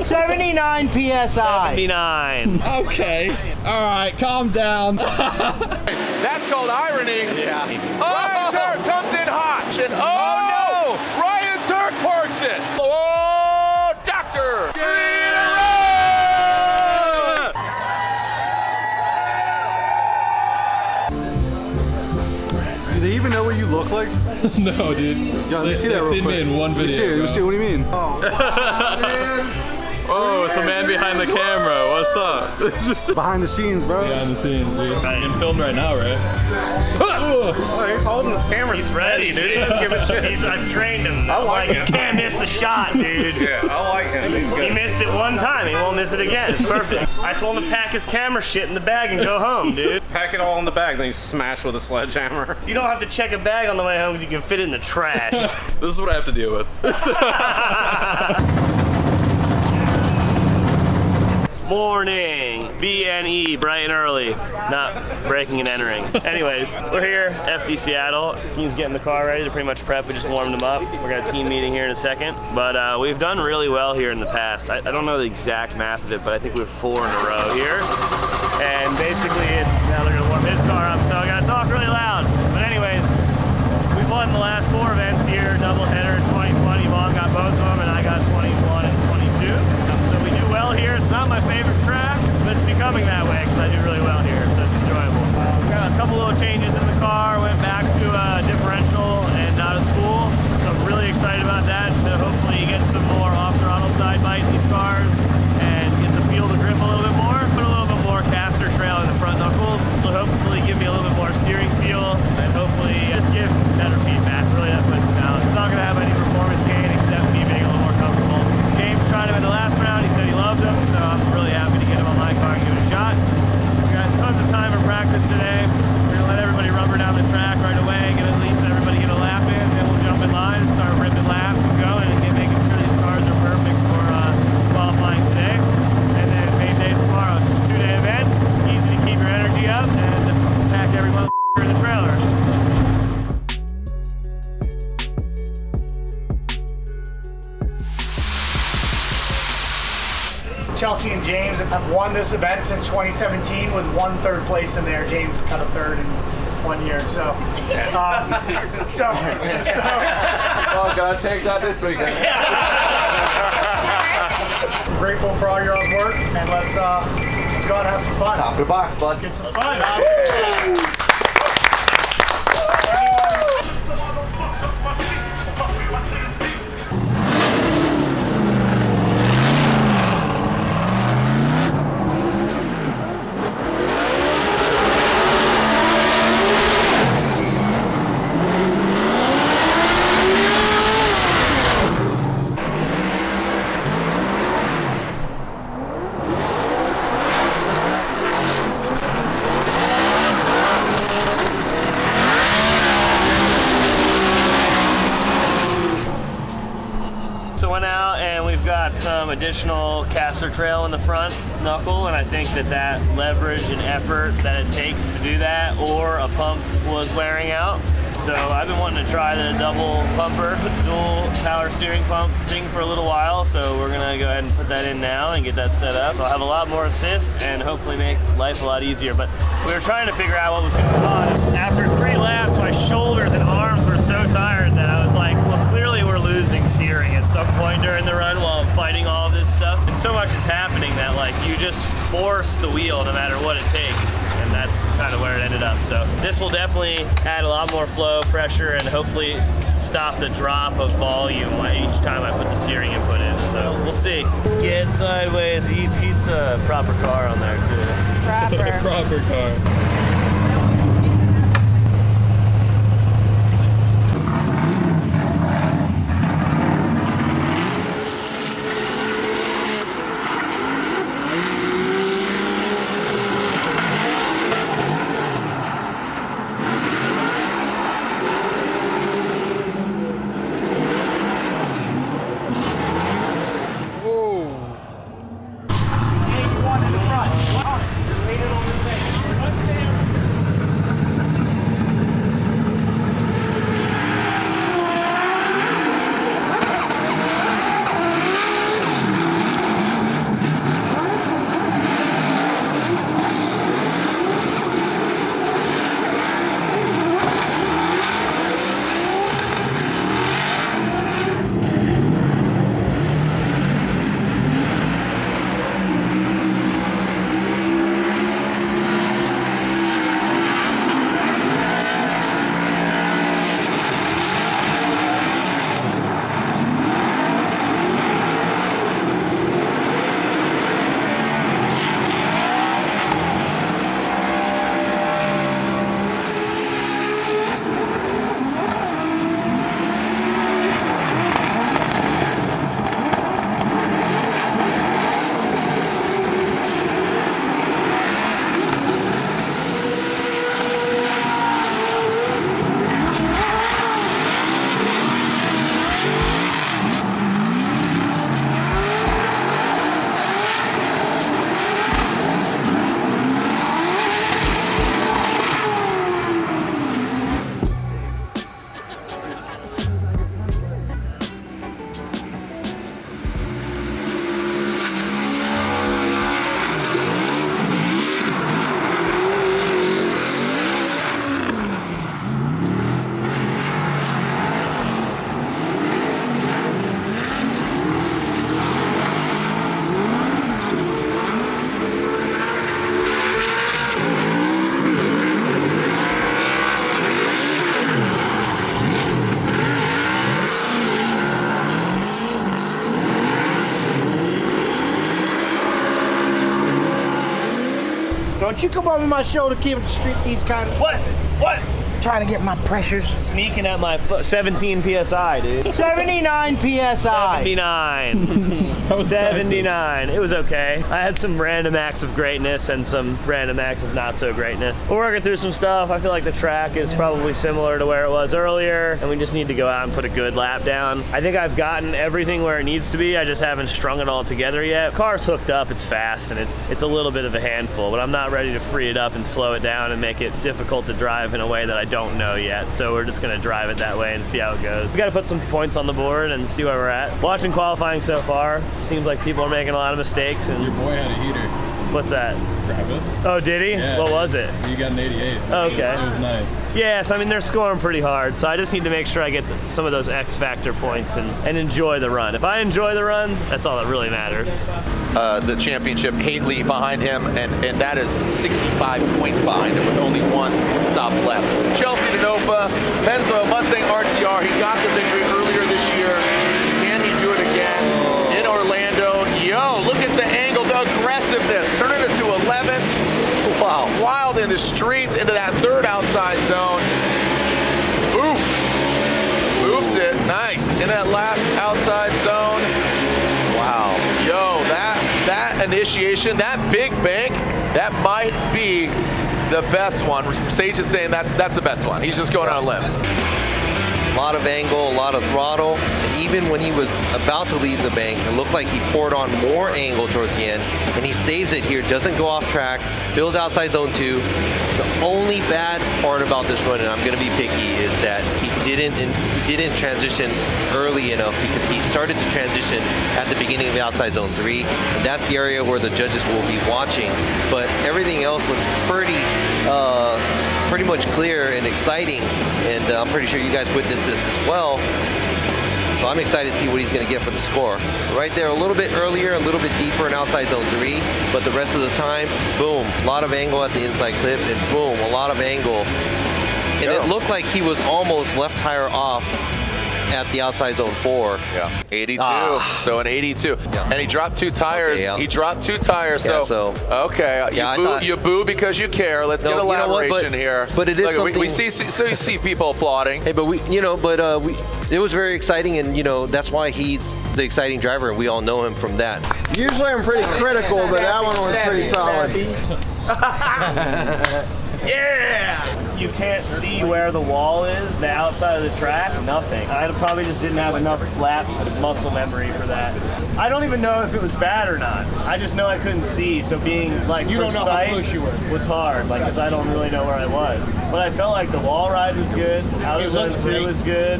79 PSI. 79. Okay. All right, calm down. That's called irony. Yeah. Ryan Turk comes in hot. Oh no! Ryan Turk parks it. Oh, doctor! Do they even know what you look like? No, dude. Yeah, let me see that real quick. They've seen me in one video. Let me see, what do you mean? Oh, man. Oh, it's the man behind the camera. What's up? Behind the scenes, bro. Behind the scenes, dude. Getting filmed right now, right? Oh, he's holding his camera. He's ready, dude. He doesn't give a shit. I've trained him. I like him. Can't miss the shot, dude. Yeah, I like him. He's good. He missed it one time. He won't miss it again. It's perfect. I told him to pack his camera shit in the bag and go home, dude. Pack it all in the bag, then you smash with a sledgehammer. You don't have to check a bag on the way home because you can fit it in the trash. This is what I have to deal with. Morning. BNE, bright and early. Not breaking and entering. Anyways, we're here, FD Seattle. Team's getting the car ready. They're pretty much prepped. We just warmed them up. We're got a team meeting here in a second. But we've done really well here in the past. I don't know the exact math of it, but I think we have 4 in a row here. And basically it's, now they're gonna warm his car up, so I gotta talk really loud. But anyways, we've won the last 4 events here. Double header in 2020. Vaughn got both of them, and I got 21 and 22. So we do well here. It's not my favorite track, but it's becoming that way because I do really well here, so it's enjoyable. We got a couple little changes in the car. Went back to a differential and not a spool. So I'm really excited about that. To hopefully get some more off-throttle side bite in these cars and get the feel the grip a little bit more. Put a little bit more caster trail in the front knuckles. Will hopefully give me a little bit more steering feel and hopefully just give better feedback. Really, that's what it's about. It's not going to have any performance gain except me being a little more comfortable. James tried him in the last round. He said he loved him, so I'm really happy to get him on my car and give it a shot. We got tons of time for practice today. We're going to let everybody rubber down the track right away, get at least everybody get a lap in, then we'll jump in line and start ripping laps and going and making sure these cars are perfect for qualifying today. And then main day's tomorrow. It's a 2-day event. Easy to keep your energy up and pack everyone in the trailer. Chelsea and James have won this event since 2017 with 1 third place in there. James got a 3rd in 1 year, so. Oh, gotta take that this weekend. Grateful for all your all's work, and let's go out and have some fun. Top of the box, bud. Get some fun. Some additional caster trail in the front knuckle, and I think that leverage and effort that it takes to do that, or a pump was wearing out. So I've been wanting to try the double pumper, dual power steering pump thing for a little while, so we're gonna go ahead and put that in now and get that set up. So I'll have a lot more assist and hopefully make life a lot easier. But we were trying to figure out what was going on. After 3 laps, my shoulders and arms were so tired that I was like, well, clearly we're losing steering at some point during the run while I'm fighting all of this stuff. And so much is happening that like you just force the wheel no matter what it takes. And that's kind of where it ended up. So this will definitely add a lot more flow, pressure, and hopefully stop the drop of volume each time I put the steering input in. So we'll see. Get sideways, eat pizza. Proper car on there too. Proper. Proper car. One in the front. Lean it on the thing. don't you come over my shoulder, keep the street these kind of. What? Trying to get my pressures. Sneaking at my 17 PSI, dude. 79 PSI. 79. 79. It was okay. I had some random acts of greatness and some random acts of not so greatness. We're working through some stuff. I feel like the track is probably similar to where it was earlier, and we just need to go out and put a good lap down. I think I've gotten everything where it needs to be. I just haven't strung it all together yet. Car's hooked up, it's fast, and it's a little bit of a handful, but I'm not ready to free it up and slow it down and make it difficult to drive in a way that I don't know yet. So we're just gonna drive it that way and see how it goes. We gotta put some points on the board and see where we're at. Watching qualifying so far, seems like people are making a lot of mistakes. And Your boy had a heater. what's that? Travis. Oh, did he? Yeah. What was it? You got an 88. Okay. It was nice. Yes, I mean, they're scoring pretty hard, so I just need to make sure I get some of those X factor points and enjoy the run. If I enjoy the run, that's all that really matters. The championship, Haley behind him, and that is 65 points behind him with only one stop left. Chelsea Denofa, Benzo Mustang RTR, he got the victory earlier this year. Can he do it again in Orlando? Yo, look at the angle, the aggressiveness. Turn it into 11th. Wow, wild in the streets into that third outside zone. Oof. Moves it, nice. In that last outside zone. Wow. Yo, that initiation, that big bank, that might be the best one. Sage is saying that's the best one. He's just going on a limb. A lot of angle, a lot of throttle, and even when he was about to leave the bank, it looked like he poured on more angle towards the end, and he saves it here, doesn't go off track, fills outside zone 2. The only bad part about this run, and I'm going to be picky, is that he didn't transition early enough, because he started to transition at the beginning of the outside zone 3, and that's the area where the judges will be watching. But everything else looks pretty much clear and exciting, and I'm pretty sure you guys witnessed this as well. So I'm excited to see what he's going to get for the score. Right there, a little bit earlier, a little bit deeper in outside zone 3, but the rest of the time, boom, a lot of angle at the inside clip, and boom, a lot of angle. And it looked like he was almost left tire off at the outside zone 4. Yeah, 82. So an 82. Yeah. And he dropped 2 tires. Okay, yeah. He dropped 2 tires. Yeah, so okay, yeah, you boo because you care. Let's get elaboration here. But it is Look, something. we see people applauding. Hey, but it was very exciting, and that's why he's the exciting driver, and we all know him from that. Usually I'm pretty critical, but that one was pretty solid. Yeah! You can't see where the wall is, the outside of the track, nothing. I probably just didn't have enough laps of muscle memory for that. I don't even know if it was bad or not. I just know I couldn't see, so being like precise was hard, like, because I don't really know where I was. But I felt like the wall ride was good, out of zone 2 was good.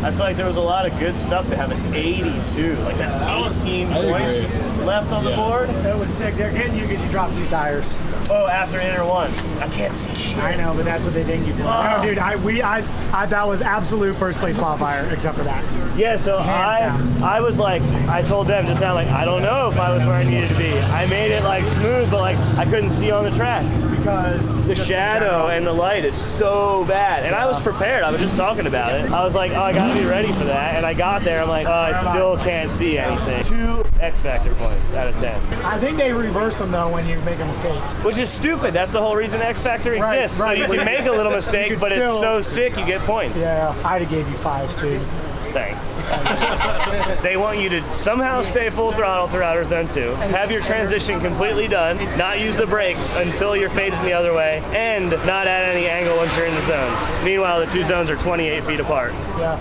I feel like there was a lot of good stuff to have an 82. Like, that's 18 points left on the board. That was sick. They're getting you because you dropped 2 tires. Oh, after inner 1. I can't see shit. I know, but that's what they ding you for. No, dude, I that was absolute first place qualifier, except for that. Yeah, so I was like, I told them just now, like, I don't know if I was where I needed to be. I made it like smooth, but like I couldn't see on the track. Because The shadow and the light is so bad. And I was prepared. I was just talking about it. I was like, oh, I gotta be ready for that. And I got there, I'm like, oh, I still can't see anything. 2 X Factor points out of 10. I think they reverse them though when you make a mistake. Which is stupid. That's the whole reason X Factor exists. Right. So you can make a little mistake, but it's so sick you get points. Yeah, I'd have gave you 5 too. Thanks. They want you to somehow stay full throttle throughout our zone 2, have your transition completely done, not use the brakes until you're facing the other way, and not add any angle once you're in the zone. Meanwhile, the 2 zones are 28 feet apart,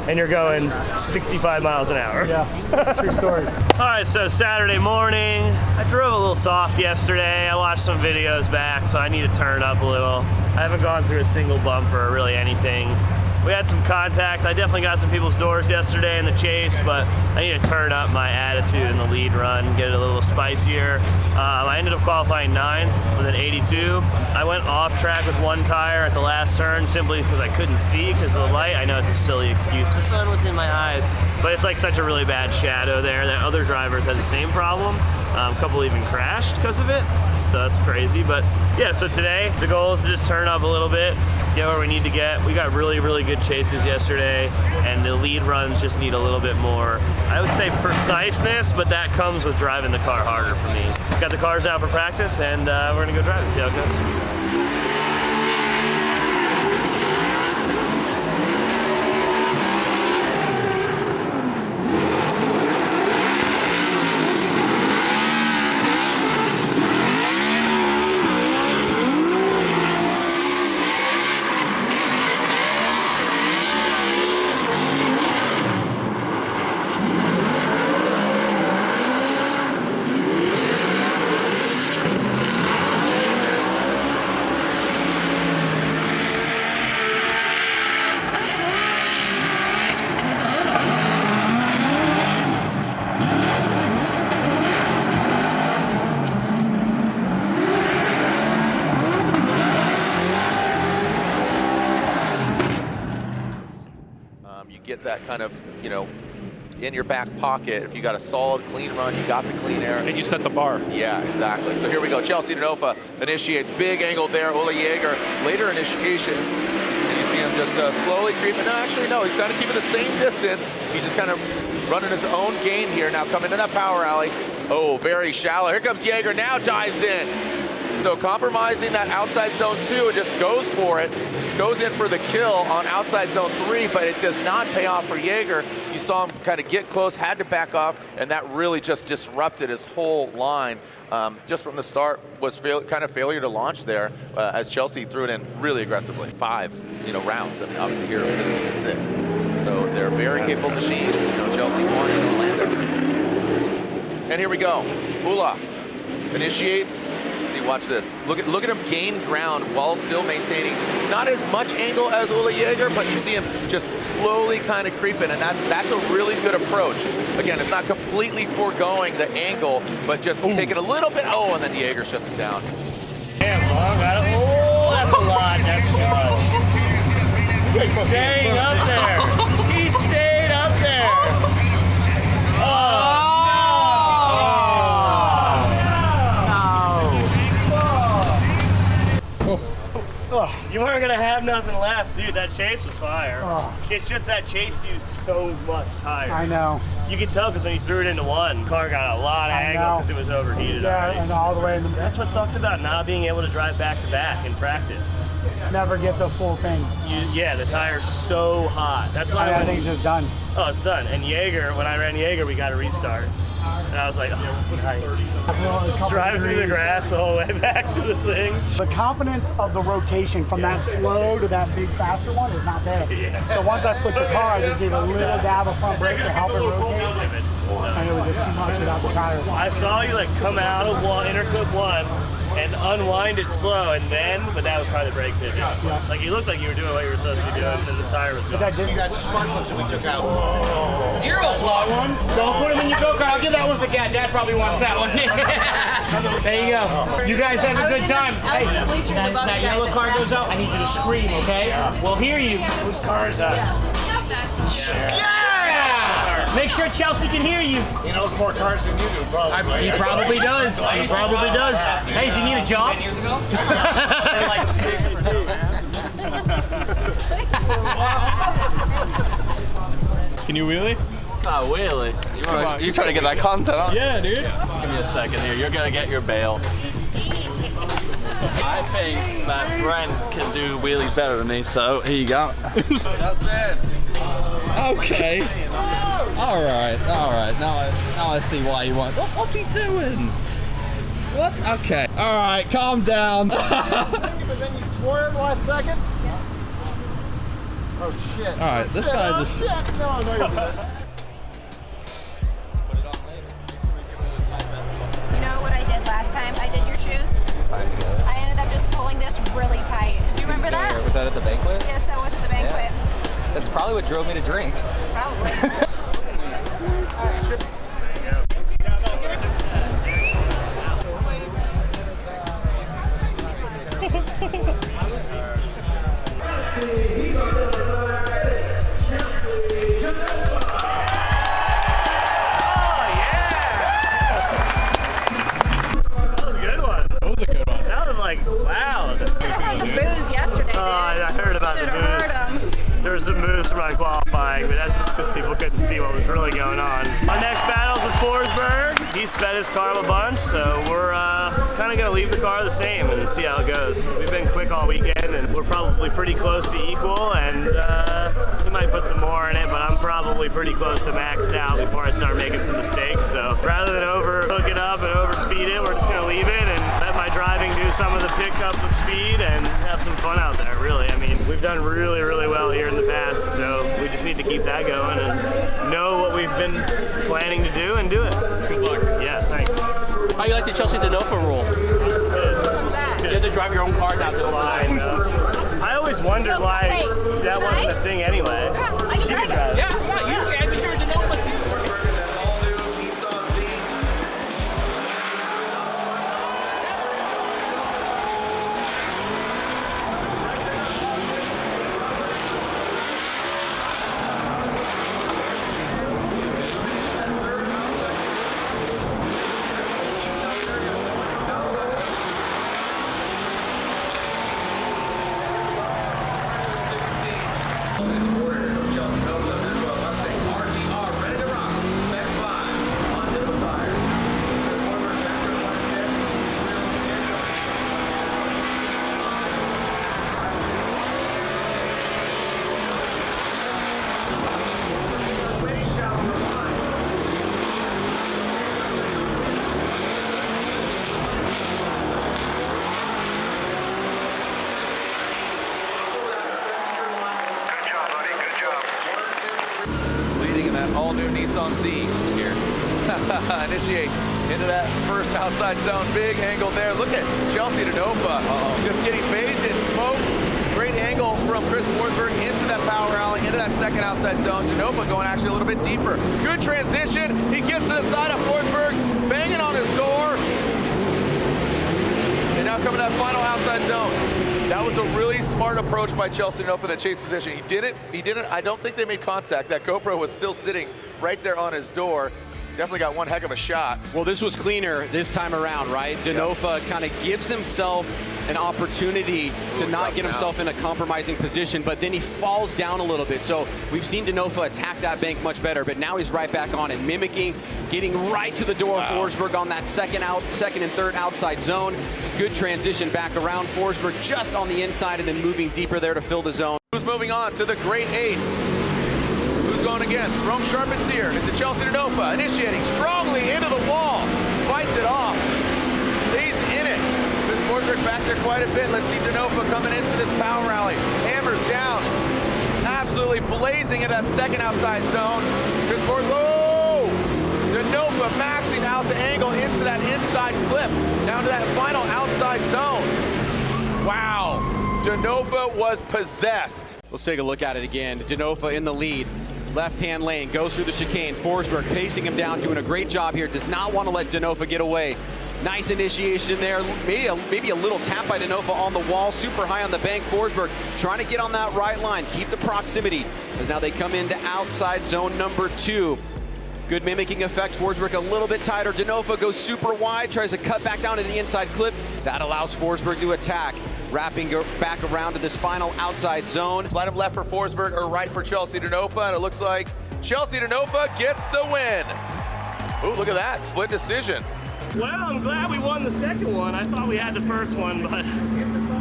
and you're going 65 miles an hour. Yeah, true story. All right, so Saturday morning, I drove a little soft yesterday. I watched some videos back, so I need to turn up a little. I haven't gone through a single bumper or really anything. We had some contact. I definitely got some people's doors yesterday in the chase, but I need to turn up my attitude in the lead run, get it a little spicier. I ended up qualifying 9th with an 82. I went off track with 1 tire at the last turn simply because I couldn't see because of the light. I know it's a silly excuse. The sun was in my eyes, but it's like such a really bad shadow there that other drivers had the same problem. A couple even crashed because of it. so that's crazy. But yeah, so today the goal is to just turn up a little bit, get where we need to get. We got really, really good chases yesterday, and the lead runs just need a little bit more, I would say, preciseness, but that comes with driving the car harder for me. Got the cars out for practice, and we're gonna go drive and see how it goes. You get that kind of, you know, in your back pocket. If you got a solid, clean run, you got the clean air. And you set the bar. Yeah, exactly. So here we go. Chelsea Denofa initiates. Big angle there. Ole Jaeger, later initiation. And you see him just slowly creeping. No, actually, no. He's kind of keeping the same distance. He's just kind of running his own game here. Now coming to that power alley. Oh, very shallow. Here comes Jaeger. Now dives in. So compromising that outside zone 2, it just goes for it. Goes in for the kill on outside zone 3, but it does not pay off for Jaeger. You saw him kind of get close, had to back off, and that really just disrupted his whole line. Just from the start was kind of failure to launch there as Chelsea threw it in really aggressively. 5, rounds. I mean, obviously here it was 6. So they're very capable machines. Chelsea won in Orlando. And here we go. Ula initiates. Watch this. Look at him gain ground while still maintaining not as much angle as Ole Jaeger, but you see him just slowly kind of creeping, and that's a really good approach. Again, it's not completely foregoing the angle, but just taking a little bit. Oh, and then Jaeger shuts it down. Damn, long. Oh, that's a lot. That's too much. He's staying up there. He stayed up there. Oh. You weren't gonna have nothing left, dude. That chase was fire. It's just that chase used so much tire. I know. You could tell because when you threw it into one, car got a lot of angle because it was overheated already. And all the way in the... That's what sucks about not being able to drive back to back in practice. Never get the full thing. Yeah, the tire's so hot. That's why I think it's just done. Oh, it's done. And Jaeger, when I ran Jaeger, we got a restart. And I was like, oh, nice. Just driving through the grass the whole way back to the thing. The confidence of the rotation from that slow to that big faster one is not there. Yeah. So once I flipped the car, I just gave a little dab of front brake to help it rotate. And it was just too much without the tires. I saw you come out of interclip 1 and unwind it slow, and then, but that was probably the brake pivot. Yeah. Like you looked like you were doing what you were supposed to be doing, and the tire was gone. You guys are smart looks that we took out. Zero slot one. Don't put him in your go-kart. I'll give that one to the cat. Dad probably wants that one. There you go. You guys have a good time. Hey, that yellow car goes up, I need you to scream, okay? We'll hear you. Whose car is that? Yeah! Make sure Chelsea can hear you. He knows more cars than you do, probably. He probably does. He probably does. Hey, does he need a job? 10 years ago? Can you wheelie? Oh, wheelie? You trying to get that content on? Yeah, dude. Give me a second here. You're going to get your bail. I think that Brent can do wheelies better than me, so here you go. That's it. Okay. All right. Now I see why you want. What's he doing? What? Okay. All right. Calm down. But then you swerved last second? Oh, shit. All right. This guy just. Shit. No, you're good. You know what I did last time I did your shoes? I ended up just pulling this really tight. Do you remember that? Was that at the banquet? Yes, that was at the banquet. Yeah. That's probably what drove me to drink. Probably. Wow. Should have heard the booze yesterday. I heard about the booze. There was some booze for my qualifying, but that's just because people couldn't see what was really going on. Our next battle's with Forsberg. He sped his car a bunch, so we're kind of going to leave the car the same and see how it goes. We've been quick all weekend, and we're probably pretty close to equal, and we might put some more in it, but I'm probably pretty close to maxed out before I start making some mistakes. So rather than hook it up and overspeed it, we're just going to leave it and let my driving do some of the pickup of speed and have some fun out there, really. I mean, we've done really, really well here in the past, so we just need to keep that going and know what we've been planning to do and do it. Good luck. Yeah, thanks. How you like the Chelsea DeNofa rule? That's good. You have to drive your own car down to the line. I always wondered why that wasn't a thing anyway. She could drive. Yeah, you can. Be sure DeNofa too. all-new Nissan Z. I'm scared. Initiate into that first outside zone. Big angle there. Look at Chelsea DeNofa just getting bathed in smoke. Great angle from Chris Forsberg into that power alley, into that second outside zone. DeNofa going actually a little bit deeper. Good transition. He gets to the side of Forsberg, banging on his door. And now coming to that final outside zone. That was a really smart approach by Chelsea DeNofa in the chase position. He didn't. I don't think they made contact. That GoPro was still sitting right there on his door. Definitely got one heck of a shot. Well, this was cleaner this time around, right? DeNofa kind of gives himself an opportunity to not get himself in a compromising position, but then he falls down a little bit. So we've seen DeNofa attack that bank much better, but now he's right back on it, mimicking, getting right to the door of Forsberg on that second and third outside zone. Good transition back around. Forsberg just on the inside and then moving deeper there to fill the zone. Who's moving on to the great eights? Who's going against? Rome Charpentier. It's a Chelsea DeNofa initiating strongly into the wall. Fights it off. Stays in it. Chris Forsberg back there quite a bit. Let's see DeNofa coming into this power rally. Hammers down. Absolutely blazing in that second outside zone. Chris Forsberg. DeNofa maxing out the angle into that inside clip. Down to that final outside zone. Wow. DeNofa was possessed. Let's take a look at it again. DeNofa in the lead. Left-hand lane, goes through the chicane. Forsberg pacing him down, doing a great job here. Does not want to let DeNofa get away. Nice initiation there. Maybe a little tap by DeNofa on the wall. Super high on the bank. Forsberg trying to get on that right line. Keep the proximity as now they come into outside zone number 2. Good mimicking effect. Forsberg a little bit tighter. DeNofa goes super wide, tries to cut back down to the inside clip. That allows Forsberg to attack. Wrapping back around to this final outside zone. Slide him left for Forsberg or right for Chelsea DeNofa, and it looks like Chelsea DeNofa gets the win. Ooh, look at that, split decision. Well, I'm glad we won the second one. I thought we had the first one, but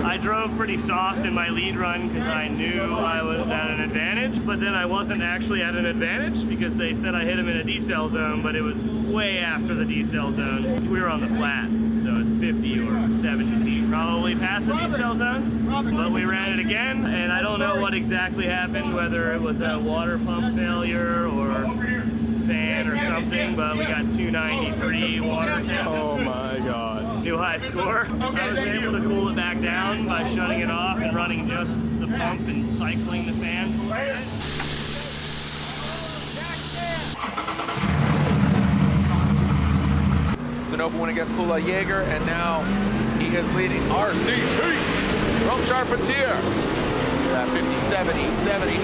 I drove pretty soft in my lead run because I knew I was at an advantage, but then I wasn't actually at an advantage because they said I hit him in a decel zone, but it was way after the decel zone. We were on the flat, so it's 50 or 70 feet, probably past the decel zone, but we ran it again, and I don't know what exactly happened, whether it was a water pump failure or fan or something, but we got 293 water temp. Oh my god. New high score. I was able to cool it back down by shutting it off and running just the pump and cycling the fan. DeNofa went against Ula Jaeger, and now he is leading RCT. Rome Charpentier. At 50, 70, 70,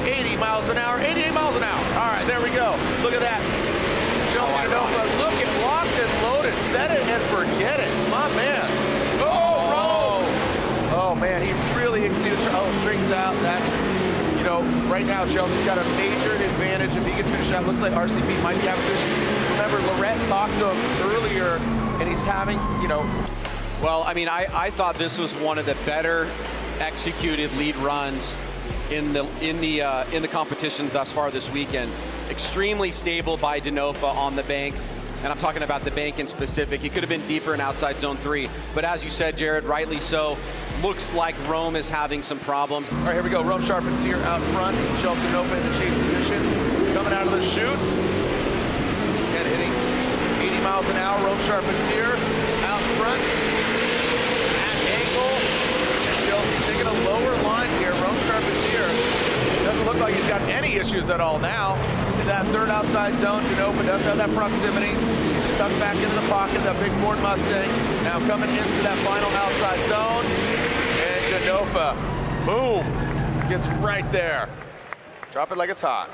80 miles an hour, 88 miles an hour. All right, there we go. Look at that. Chelsea DeNofa, look at locked and loaded. Set it and forget it. My man. Oh, Rome. straightened out. That's, you know, right now Chelsea's got a major advantage if he can finish that. Looks like RCP might be out of position. Remember, Lorette talked to him earlier, and he's having, you know. Well, I mean, I thought this was one of the better executed lead runs in the competition thus far this weekend. Extremely stable by Denofa on the bank. And I'm talking about the bank in specific. He could have been deeper in outside zone 3. But as you said, Jared, rightly so, looks like Rome is having some problems. All right, here we go. Rome Sharpens here out front. Chelsea Denofa in the chase position. Coming out of the chute. And hitting 80 miles an hour. Rome Sharpens here out front. At angle. And Chelsea taking a lower line here. Rome Sharpens here. Doesn't look like he's got any issues at all now. In that third outside zone, Denofa does have that proximity. Tucked back into the pocket, that big Ford Mustang. Now coming into that final outside zone. And Denofa, boom, gets right there. Drop it like it's hot.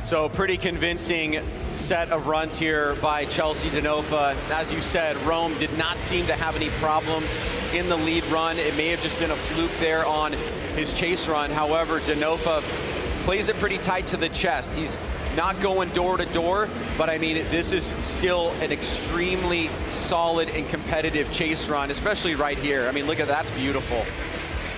So pretty convincing set of runs here by Chelsea Denofa. As you said, Rome did not seem to have any problems in the lead run. It may have just been a fluke there on his chase run. However, Denofa plays it pretty tight to the chest. He's not going door to door, but I mean, this is still an extremely solid and competitive chase run, especially right here. I mean, look at that, that's beautiful.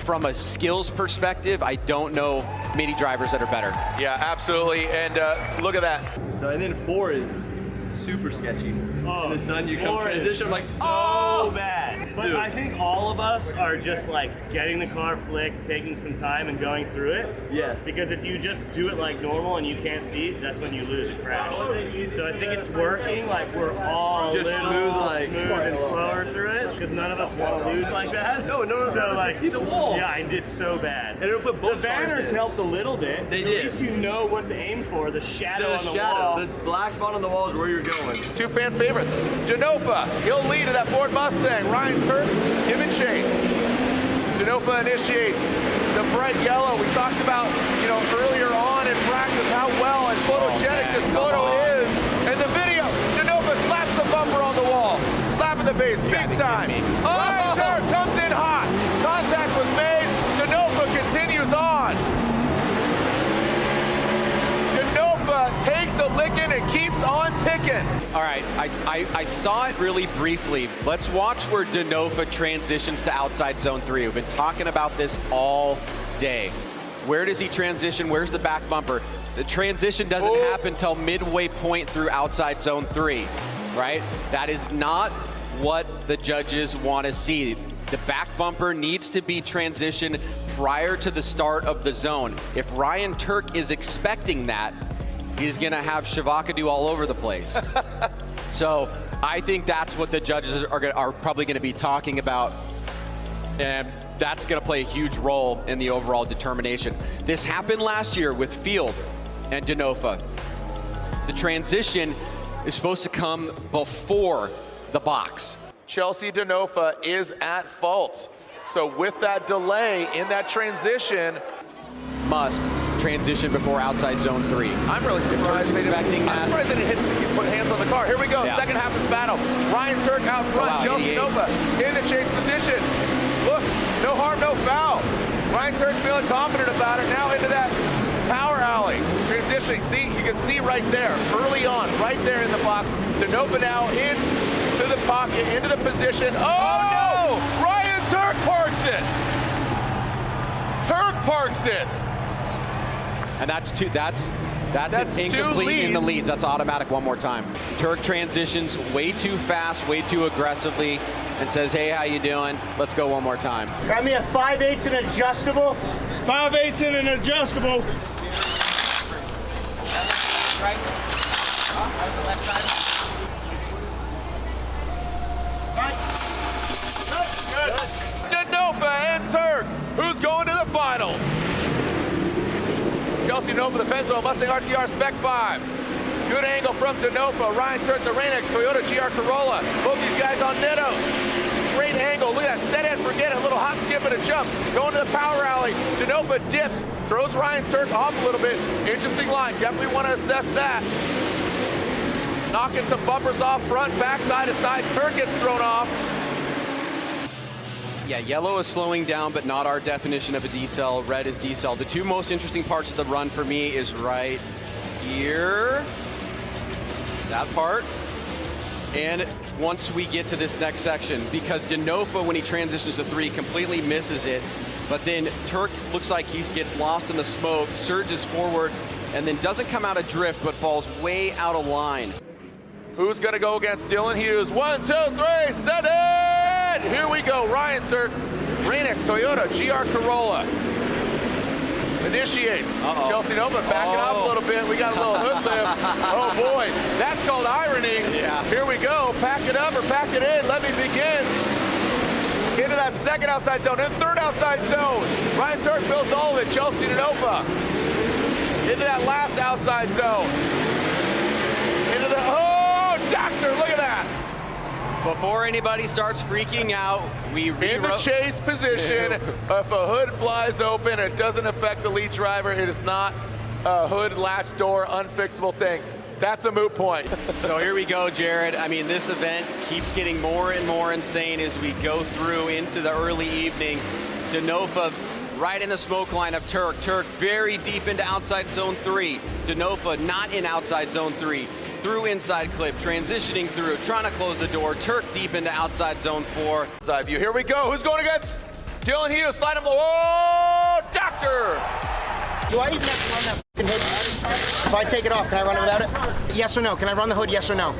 From a skills perspective, I don't know many drivers that are better. Yeah, absolutely, and look at that. So, and then 4 is super sketchy. Oh, in the sun, you come transition, like, so bad. But Dude. I think all of us are just like getting the car flicked, taking some time and going through it. Yes. Because if you just do it like normal and you can't see, that's when you lose and crash. So I think it's working, like we're all just smooth and slower through it, because none of us want to lose like that. No, so like, see the wall. Yeah, I did so bad. And it'll put both the banners helped a little bit. They At did. least you know what to aim for. The shadow on the wall. The black spot on the wall is where you're going. Two fan favorites. Denofa, he'll lead in that Ford Mustang. Ryan Turk giving chase. Denofa initiates the bright yellow. We talked about, you know, earlier on in practice how well and photogenic this photo is. And the video, Denofa slaps the bumper on the wall. Slapping the base, big time. Ryan Turk comes in hot. Contact was made. Denofa continues on. Denofa takes a licking and keeps on ticking. All right, I saw it really briefly. Let's watch where Denofa transitions to outside zone 3. We've been talking about this all day. Where does he transition? Where's the back bumper? The transition doesn't happen until midway point through outside zone 3, right? That is not what the judges want to see. The back bumper needs to be transitioned prior to the start of the zone. If Ryan Turk is expecting that, he's gonna have Shavakadu all over the place. So I think that's what the judges are probably gonna be talking about. And that's gonna play a huge role in the overall determination. This happened last year with Field and Denofa. The transition is supposed to come before the box. Chelsea Denofa is at fault. So with that delay in that transition, must transition before outside zone 3. I'm really surprised. I'm surprised they didn't put hands on the car. Here we go, second half of this battle. Ryan Turk out front, Chelsea Denofa in the chase position. Look, no harm, no foul. Ryan Turk's feeling confident about it. Now into that power alley. Transitioning, see, you can see right there, early on, right there in the box. Denofa now into the pocket, into the position. Oh no! Ryan Turk parks it! Turk parks it! And that's an incomplete in the leads. That's automatic one more time. Turk transitions way too fast, way too aggressively, and says, hey, how you doing? Let's go one more time. Got me a 5/8 and adjustable. 5/8 and an adjustable. Right? That was the left side. Good. Denofa and Turk. Who's going to the finals? Chelsea Denofa, the Penzo Mustang RTR Spec 5. Good angle from Denofa. Ryan Turk, the Rain-X Toyota GR Corolla. Both these guys on Nettos. Great angle. Look at that. Set and forget it. A little hop, skip, and a jump. Going to the power alley. Denofa dips. Throws Ryan Turk off a little bit. Interesting line. Definitely want to assess that. Knocking some bumpers off front, back, side to side. Turk gets thrown off. Yeah, yellow is slowing down, but not our definition of a decel. Red is decel. The two most interesting parts of the run for me is right here, that part, and once we get to this next section, because Denofa, when he transitions to 3, completely misses it, but then Turk looks like he gets lost in the smoke, surges forward, and then doesn't come out of drift, but falls way out of line. Who's going to go against Dylan Hughes? 1, 2, 3, set it! Here we go. Ryan Turk, Rain-X Toyota GR Corolla. Initiates. Chelsea Nova backing up a little bit. We got a little hood lift. Oh boy, that's called irony. Yeah. Here we go. Pack it up or pack it in. Let me begin. Into that second outside zone, and third outside zone. Ryan Turk fills all of it. Chelsea Nova into that last outside zone. Into the doctor, look at that. Before anybody starts freaking out, we in the chase position. If a hood flies open, it doesn't affect the lead driver. It is not a hood latch door unfixable thing. That's a moot point. So here we go, Jared. I mean, this event keeps getting more and more insane as we go through into the early evening. Denofa right in the smoke line of Turk. Turk very deep into outside zone 3. Denofa not in outside zone 3. Through inside clip, transitioning through, trying to close the door. Turk deep into outside zone 4. Side view, here we go. Who's going against Dylan Hughes? Slide him low. Oh, doctor! Do I even have to run that f***ing hood? If I take it off, can I run it without it? Yes or no? Can I run the hood, yes or no?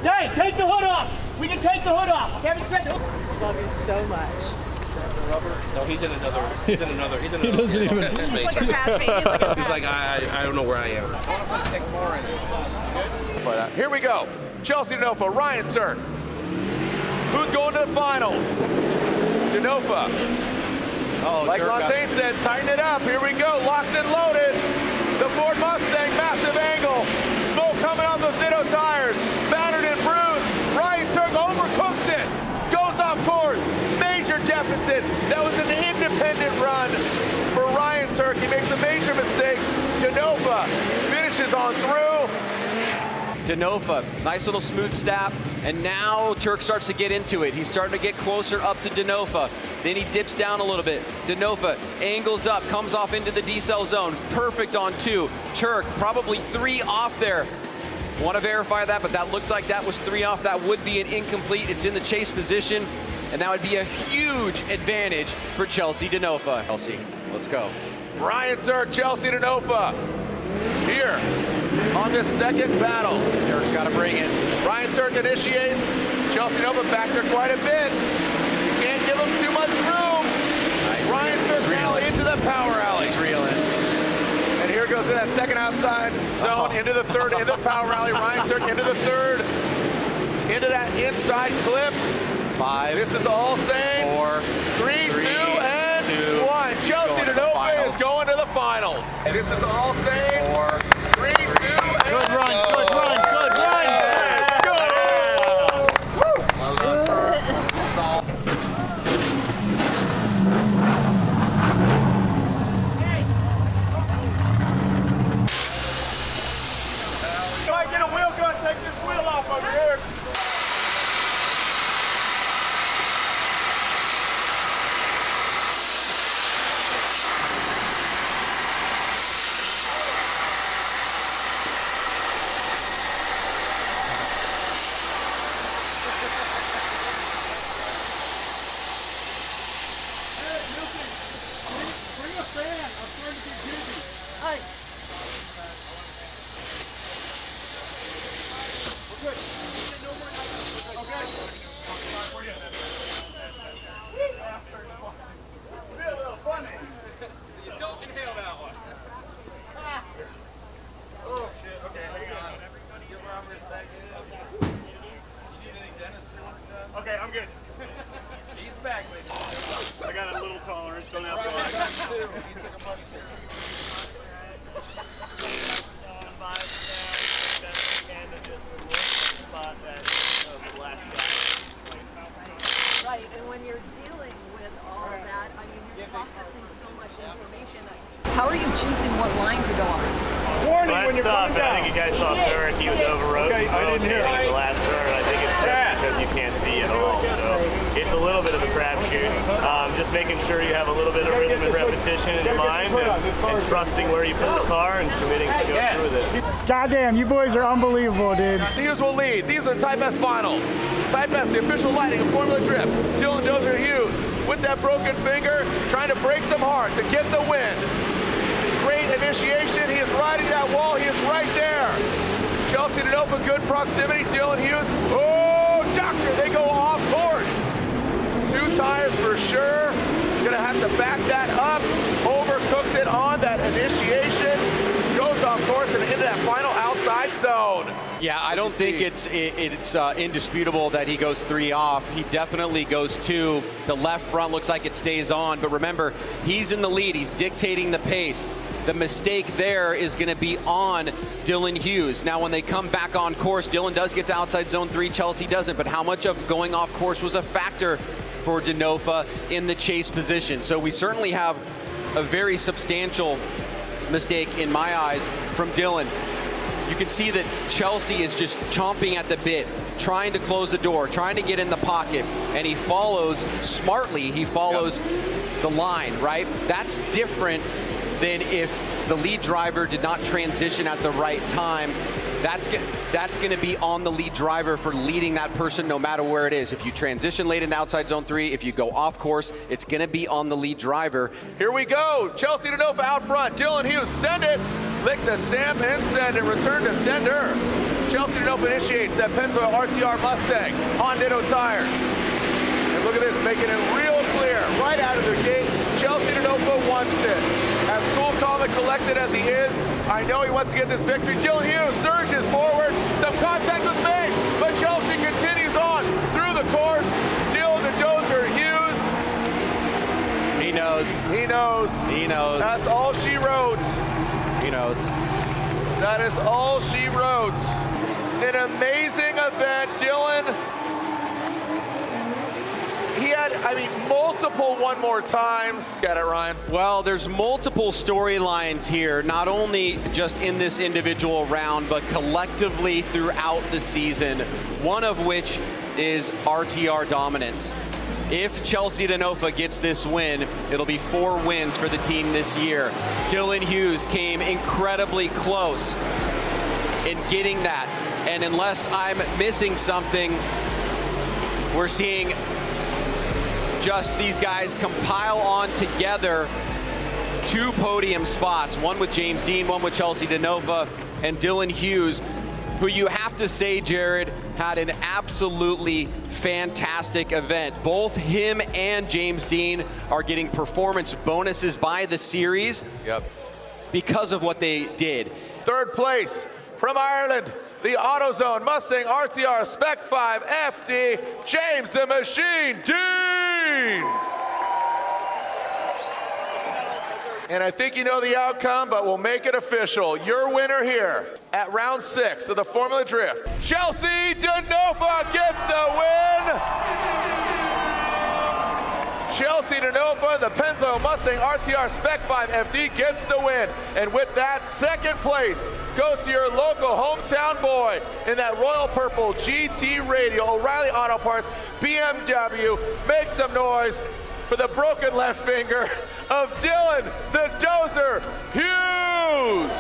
Hey, take the hood off! We can take the hood off! Kevin said Love you so much. No, he's in another. He doesn't even. He's like a pass me. He's like, I don't know where I am. Here we go. Chelsea Denofa, Ryan Turk. Who's going to the finals? Denofa. Like Montaigne said, tighten it up. Here we go. Locked and loaded. The Ford Mustang, massive angle. Smoke coming on those Ditto tires. Battered and bruised. Ryan Turk overcooks it. Goes off course. Major deficit. That was an independent run for Ryan Turk. He makes a major mistake. Denofa finishes on through. Denofa, nice little smooth step, and now Turk starts to get into it. He's starting to get closer up to Denofa. Then he dips down a little bit. Denofa angles up, comes off into the decel zone. Perfect on 2. Turk probably 3 off there. Want to verify that, but that looked like that was 3 off. That would be an incomplete. It's in the chase position, and that would be a huge advantage for Chelsea Denofa. Chelsea, let's go. Ryan Turk, Chelsea Denofa. Here on this second battle. Turk's got to bring it. Ryan Turk initiates. Chelsea Nova back there quite a bit. You can't give him too much room. Nice. Ryan Turk now into the power alley. He's reeling. And here goes in that second outside zone, into the third, into the power alley. Ryan Turk into the third, into that inside clip. 5. This is all same. 4. 3, 2, and 1. Chelsea Denofa is going to the finals. This is all same. 4, 3, 2, and Good run, good run, good run! Let's go! If I get a wheel gun, take this wheel off over here. Okay, I'm good. He's back, ladies. I got a little tolerance. Don't have to. He took a money. Right, and when you're dealing with all of that, I mean, you're processing so much information. How are you choosing what line to go on? Warning Last when you're stop, coming I down. think you guys saw Turk. He was over road. Okay, I didn't hear. The last turn, I think it's just because you can't see at all. So it's a little bit of a crapshoot. Just making sure you have a little bit of rhythm and repetition in your mind and trusting where you put the car and committing to go through with it. Goddamn, you boys are unbelievable, dude. Hughes will lead. These are the Type S finals. Type S, the official lighting of Formula Drift. Dylan Dozer Hughes with that broken finger, trying to break some hearts and get the win. Great initiation. He is riding that wall. He is right there. Chelsea Denofa, good proximity. Dylan Hughes. Oh, doctor, they go off course. 2 tires for sure. Gonna have to back that up. Overcooks it on that initiation. Goes off course and into that final outside zone. Yeah, I don't think it's indisputable that he goes 3 off. He definitely goes 2. The left front looks like it stays on, but remember, he's in the lead. He's dictating the pace. The mistake there is going to be on Dylan Hughes. Now, when they come back on course, Dylan does get to outside zone 3. Chelsea doesn't, but how much of going off course was a factor for Denofa in the chase position? So we certainly have a very substantial mistake in my eyes from Dylan. You can see that Chelsea is just chomping at the bit, trying to close the door, trying to get in the pocket, and he follows smartly. He follows the line, right? That's different than if the lead driver did not transition at the right time. That's going to be on the lead driver for leading that person no matter where it is. If you transition late into outside zone 3, if you go off course, it's going to be on the lead driver. Here we go. Chelsea Denofa out front. Dylan Hughes, send it. Lick the stamp and send it. Return to sender. Chelsea Denofa initiates that Pennzoil RTR Mustang on Ditto tires. And look at this, making it real clear right out of the gate. Chelsea Denofa wants this. As cool, calm, and collected as he is, I know he wants to get this victory. Dylan Hughes surges forward. Some contact was made, but Chelsea continues on through the course. Dylan the Dozer Hughes. He knows. He knows. He knows. That's all she wrote. He knows. That is all she wrote. An amazing event, Dylan. He had, multiple one more times. Got it, Ryan. Well, there's multiple storylines here, not only just in this individual round, but collectively throughout the season, one of which is RTR dominance. If Chelsea Denofa gets this win, it'll be 4 wins for the team this year. Dylan Hughes came incredibly close in getting that. And unless I'm missing something, we're seeing just these guys compile on together 2 podium spots, one with James Dean, one with Chelsea Denofa, and Dylan Hughes, who you have to say, Jared, had an absolutely fantastic event. Both him and James Dean are getting performance bonuses by the series because of what they did. 3rd place from Ireland, the AutoZone Mustang RTR Spec 5 FD, James the Machine Dean. And I think you know the outcome, but we'll make it official. Your winner here at round 6 of the Formula Drift, Chelsea Denofa gets the win. Chelsea Denofa, the Pennzoil Mustang RTR Spec 5 FD gets the win. And with that, 2nd place goes to your local hometown boy in that royal purple GT Radial, O'Reilly Auto Parts, BMW. Make some noise for the broken left finger of Dylan the Dozer Hughes.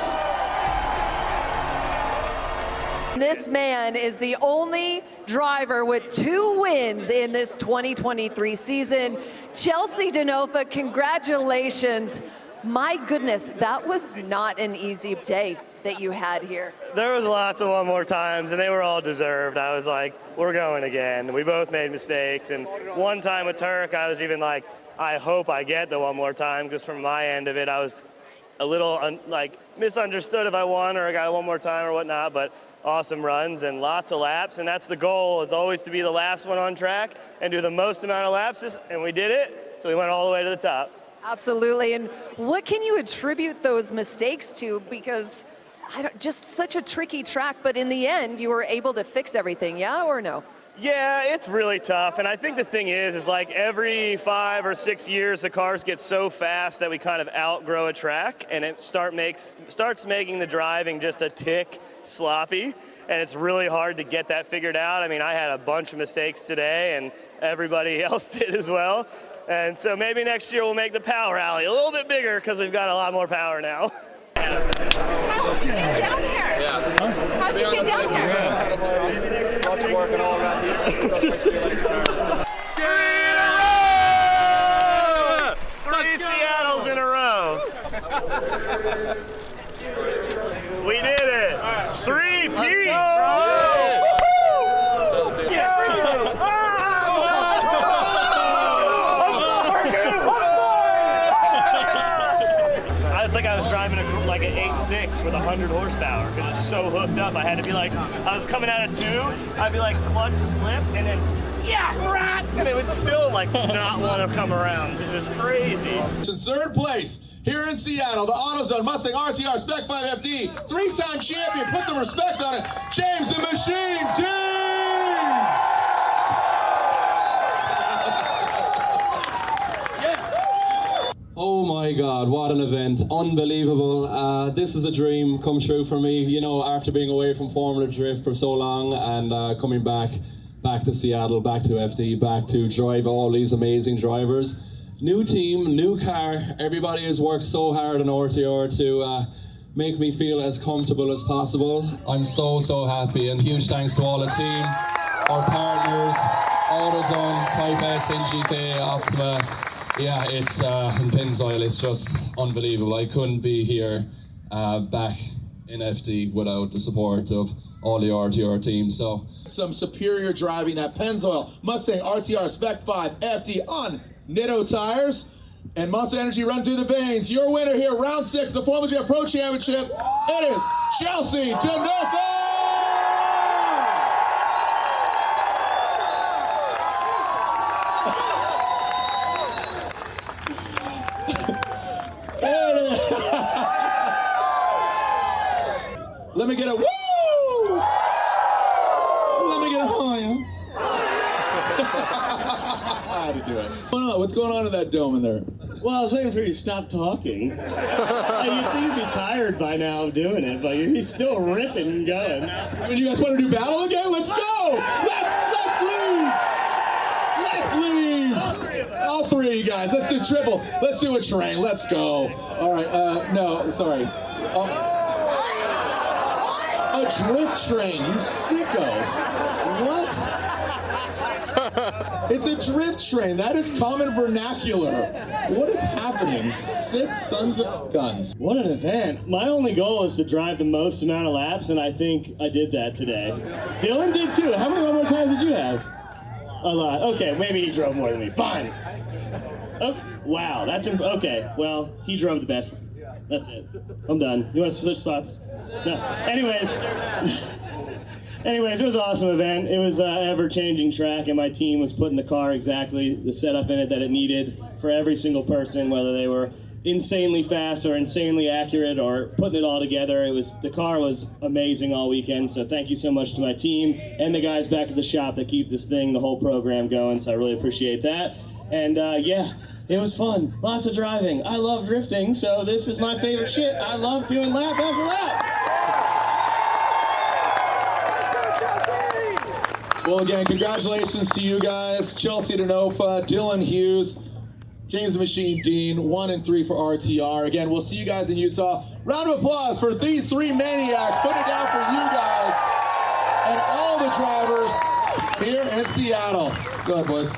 This man is the only driver with 2 wins in this 2023 season. Chelsea Denofa, congratulations. My goodness, that was not an easy day that you had here. There was lots of one more times, and they were all deserved. I was like, we're going again. We both made mistakes, and one time with Turk, I was even like, I hope I get the one more time, because from my end of it, I was a little misunderstood if I won or I got one more time or whatnot, but awesome runs and lots of laps, and that's the goal, is always to be the last one on track and do the most amount of laps, and we did it, so we went all the way to the top. Absolutely, and what can you attribute those mistakes to? Because just such a tricky track, but in the end, you were able to fix everything, yeah or no? Yeah, it's really tough, and I think the thing is like every 5 or 6 years, the cars get so fast that we kind of outgrow a track, and it starts making the driving just a tick sloppy. and it's really hard to get that figured out. I mean, I had a bunch of mistakes today, and everybody else did as well. And so maybe next year we'll make the power rally a little bit bigger because we've got a lot more power now. How'd you get down here? How'd you get down here? Much working all around here. 3 Seattles in a row. We did it. 3-peat, It's like I was driving like an 8.6 with 100 horsepower because it's so hooked up. I had to be like, I was coming out of 2, I'd be like clutch slip and then right, and it would still like not want to come around. It was crazy. In third place here in Seattle, the AutoZone Mustang RTR Spec 5 FD, 3-time champion. Put some respect on it, James the Machine Dean. Oh my God, what an event. Unbelievable. This is a dream come true for me, you know, after being away from Formula Drift for so long and coming back to Seattle, back to FD, back to drive all these amazing drivers. New team, new car. Everybody has worked so hard on RTR to make me feel as comfortable as possible. I'm so happy, and huge thanks to all the team, our partners, AutoZone, Type S, NGK, Optima. Yeah, it's in Pennzoil, it's just unbelievable. I couldn't be here back in FD without the support of all the RTR teams. So some superior driving at Pennzoil Mustang RTR Spec 5 FD on Nitto tires, and Monster Energy run through the veins. Your winner here, round 6, the Formula J Pro Championship. It is Chelsea Denofa. Let me get a woo! Let me get a high. How to do it. What's going on in that dome in there? Well, I was waiting for you to stop talking. You'd think you'd be tired by now of doing it, but he's still ripping and going. I mean, you guys want to do battle again? Let's go! Let's leave! All 3 of you guys. Let's do triple. Let's do a train. Let's go. All right. No, sorry. A drift train, you sickos. What? It's a drift train. That is common vernacular. What is happening? Sick sons of guns. What an event. My only goal is to drive the most amount of laps, and I think I did that today. Dylan did too. How many more times did you have? A lot. Okay, maybe he drove more than me. Fine. Oh, wow, that's okay. Well, he drove the best. That's it. I'm done. You want to switch spots? No. Anyways, it was an awesome event. It was an ever-changing track, and my team was putting the car exactly the setup in it that it needed for every single person, whether they were insanely fast or insanely accurate or putting it all together. The car was amazing all weekend, so thank you so much to my team and the guys back at the shop that keep this thing, the whole program going, so I really appreciate that. And yeah, it was fun. Lots of driving. I love drifting, so this is my favorite shit. I love doing lap after lap. Well, again, congratulations to you guys. Chelsea Denofa, Dylan Hughes, James the Machine Dean, 1 and 3 for RTR. Again, we'll see you guys in Utah. Round of applause for these 3 maniacs. Put it down for you guys and all the drivers here in Seattle. Go ahead, boys.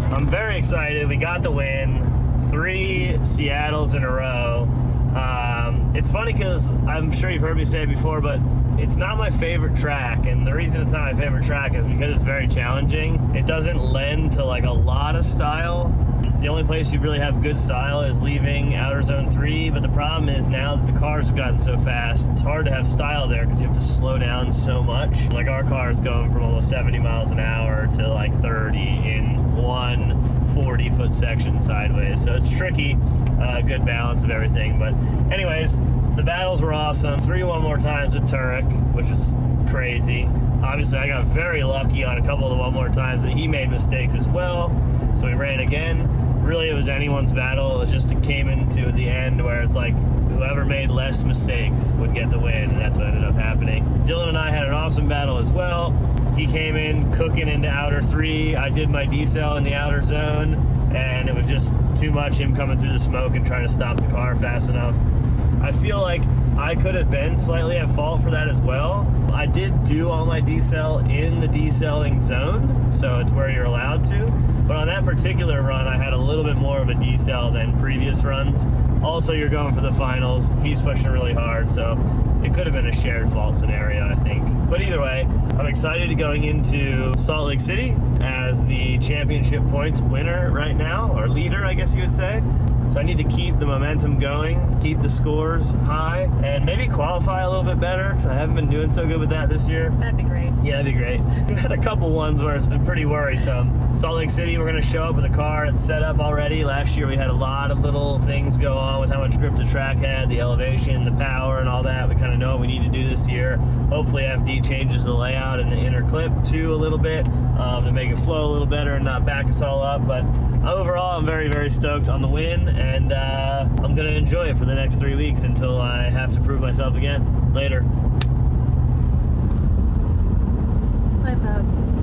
I'm very excited. We got the win. 3 Seattles in a row. It's funny because I'm sure you've heard me say it before, but It's not my favorite track, and the reason it's not my favorite track is because it's very challenging. It doesn't lend to like a lot of style. The only place you really have good style is leaving outer zone 3, but the problem is now that the cars have gotten so fast, it's hard to have style there because you have to slow down so much. Like our car is going from almost 70 miles an hour to like 30 in one 40-foot section sideways, so it's tricky. Good balance of everything, but anyways, the battles were awesome. 3-1 more times with Turek, which was crazy. Obviously, I got very lucky on a couple of the 1 more times that he made mistakes as well, so we ran again. Really, it was anyone's battle. It was just it came into the end where it's like whoever made less mistakes would get the win, and that's what ended up happening. Dylan and I had an awesome battle as well. He came in cooking into outer 3. I did my decel in the outer zone, and it was just too much him coming through the smoke and trying to stop the car fast enough. I feel like I could have been slightly at fault for that as well. I did do all my decel in the decelling zone, so it's where you're allowed to. But on that particular run, I had a little bit more of a decel than previous runs. Also, you're going for the finals. He's pushing really hard, so it could have been a shared fault scenario, I think. But either way, I'm excited going into Salt Lake City as the championship points winner right now, or leader, I guess you would say. So I need to keep the momentum going, keep the scores high, and maybe qualify a little bit better, because I haven't been doing so good with that this year. That'd be great. Yeah, that'd be great. We've had a couple ones where it's been pretty worrisome. Salt Lake City, we're going to show up with a car that's set up already. Last year we had a lot of little things go on with how much grip the track had, the elevation, the power, and all that. We kind of know what we need to do this year. Hopefully FD changes the layout and the inner clip too a little bit to make it flow a little better and not back us all up. But overall, I'm very, very stoked on the win, and I'm going to enjoy it for the next 3 weeks until I have to prove myself again. Later. Bye, Bob.